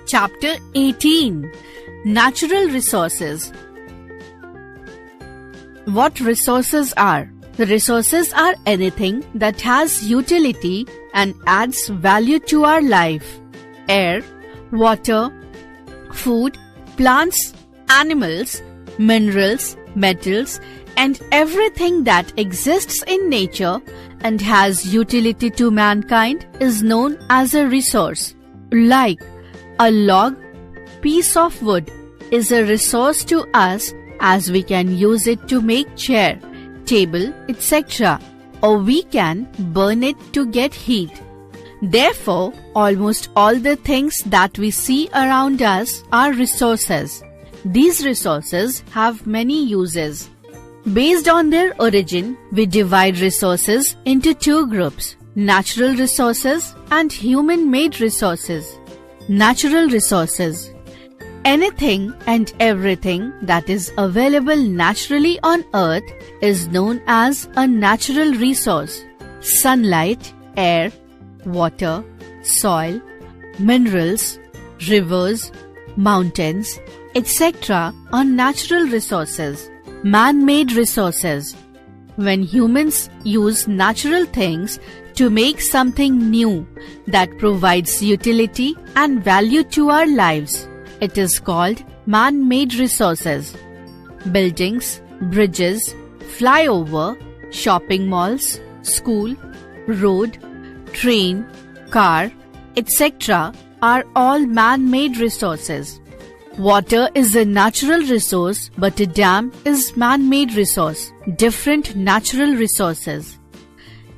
Chapter 18. Natural Resources. What resources are? The resources are anything that has utility and adds value to our life. Air, water, food, plants, animals, minerals, metals, and everything that exists in nature and has utility to mankind is known as a resource. Like a log, piece of wood is a resource to us as we can use it to make chair, table, etc. or we can burn it to get heat. Therefore, almost all the things that we see around us are resources. These resources have many uses. Based on their origin, we divide resources into two groups: natural resources and human-made resources. Natural resources. Anything and everything that is available naturally on earth is known as a natural resource. Sunlight, air, water, soil, minerals, rivers, mountains, etc. are natural resources. Man-made resources. When humans use natural things to make something new that provides utility and value to our lives, it is called man-made resources. Buildings, bridges, flyover, shopping malls, school, road, train, car, etc. are all man-made resources. Water is a natural resource, but a dam is man-made resource. Different natural resources.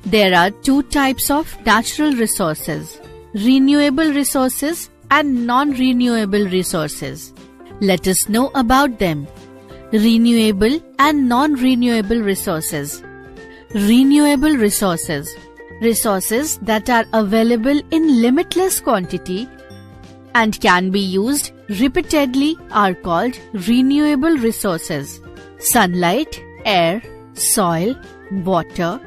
There are two types of natural resources: renewable resources and non-renewable resources. Let us know about them. Renewable and non-renewable resources. Renewable resources. Resources that are available in limitless quantity and can be used repeatedly are called renewable resources. Sunlight, air, soil, water,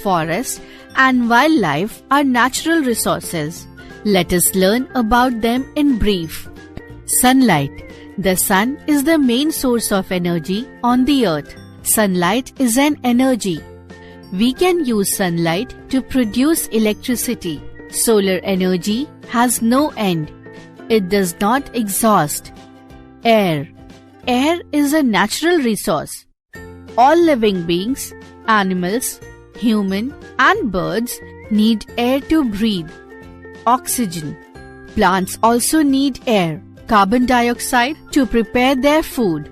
forest, and wildlife are natural resources. Let us learn about them in brief. Sunlight. The sun is the main source of energy on the earth. Sunlight is an energy. We can use sunlight to produce electricity. Solar energy has no end. It does not exhaust. Air. Air is a natural resource. All living beings, animals, human and birds need air to breathe. Oxygen. Plants also need air, carbon dioxide to prepare their food.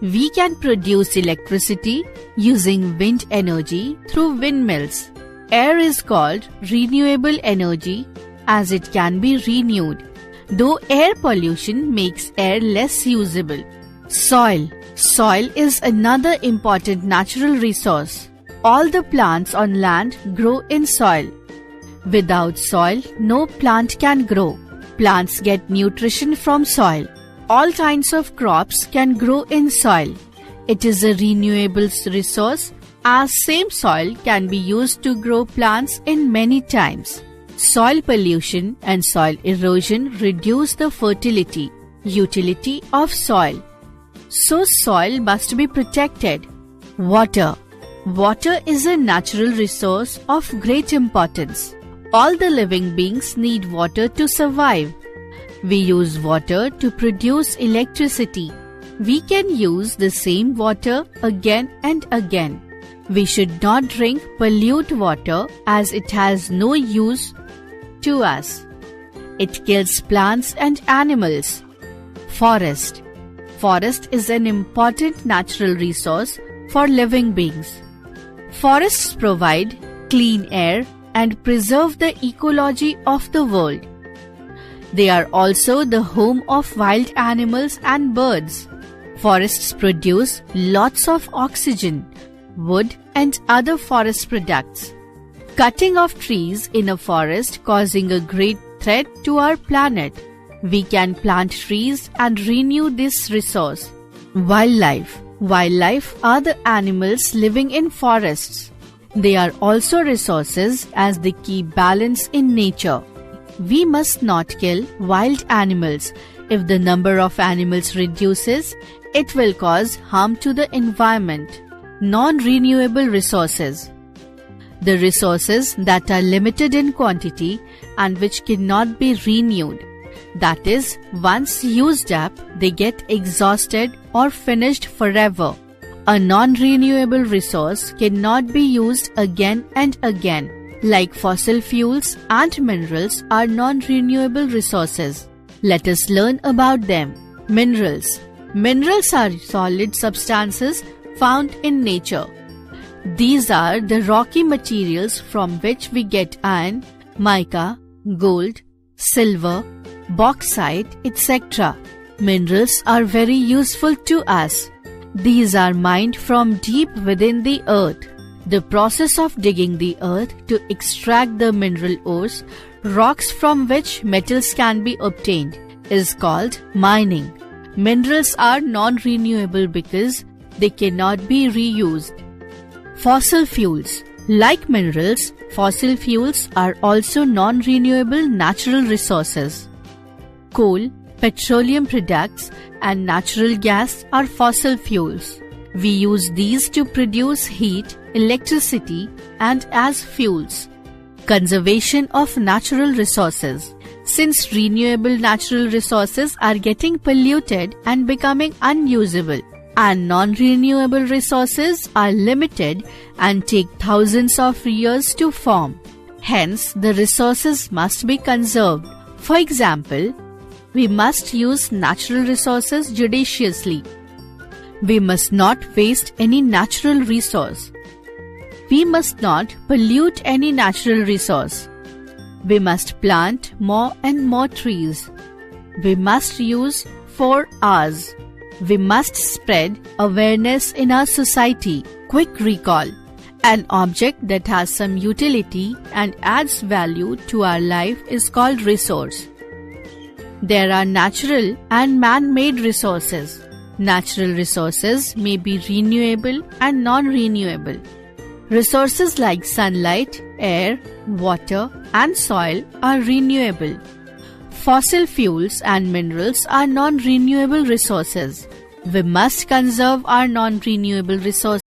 We can produce electricity using wind energy through windmills. Air is called renewable energy as it can be renewed, though air pollution makes air less usable. Soil. Soil is another important natural resource. All the plants on land grow in soil. Without soil, no plant can grow. Plants get nutrition from soil. All kinds of crops can grow in soil. It is a renewable resource as same soil can be used to grow plants in many times. Soil pollution and soil erosion reduce the fertility, utility of soil. So soil must be protected. Water. Water is a natural resource of great importance. All the living beings need water to survive. We use water to produce electricity. We can use the same water again and again. We should not drink pollute water as it has no use to us. It kills plants and animals. Forest. Forest is an important natural resource for living beings. Forests provide clean air and preserve the ecology of the world. They are also the home of wild animals and birds. Forests produce lots of oxygen, wood and other forest products. Cutting of trees in a forest causing a great threat to our planet. We can plant trees and renew this resource. Wildlife. Wildlife are the animals living in forests. They are also resources as they keep balance in nature. we must not kill wild animals. If the number of animals reduces, it will cause harm to the environment. Non-renewable resources. The resources that are limited in quantity and which cannot be renewed. That is, once used up, they get exhausted or finished forever. A non-renewable resource cannot be used again and again. Like fossil fuels and minerals are non-renewable resources. Let us learn about them. Minerals. Minerals are solid substances found in nature. These are the rocky materials from which we get iron, mica, gold, silver, bauxite, etc. Minerals are very useful to us. These are mined from deep within the earth. The process of digging the earth to extract the mineral ores, rocks from which metals can be obtained, is called mining. Minerals are non-renewable because they cannot be reused. Fossil fuels. Like minerals, fossil fuels are also non-renewable natural resources. Coal, petroleum products, and natural gas are fossil fuels. We use these to produce heat, electricity, and as fuels. Conservation of natural resources. Since renewable natural resources are getting polluted and becoming unusable, and non-renewable resources are limited and take thousands of years to form. Hence, the resources must be conserved. For example, we must use natural resources judiciously. We must not waste any natural resource. We must not pollute any natural resource. We must plant more and more trees. We must use 4 R's. We must spread awareness in our society. Quick recall. An object that has some utility and adds value to our life is called resource. There are natural and man-made resources. Natural resources may be renewable and non-renewable. Resources like sunlight, air, water, and soil are renewable. Fossil fuels and minerals are non-renewable resources. We must conserve our non-renewable resources.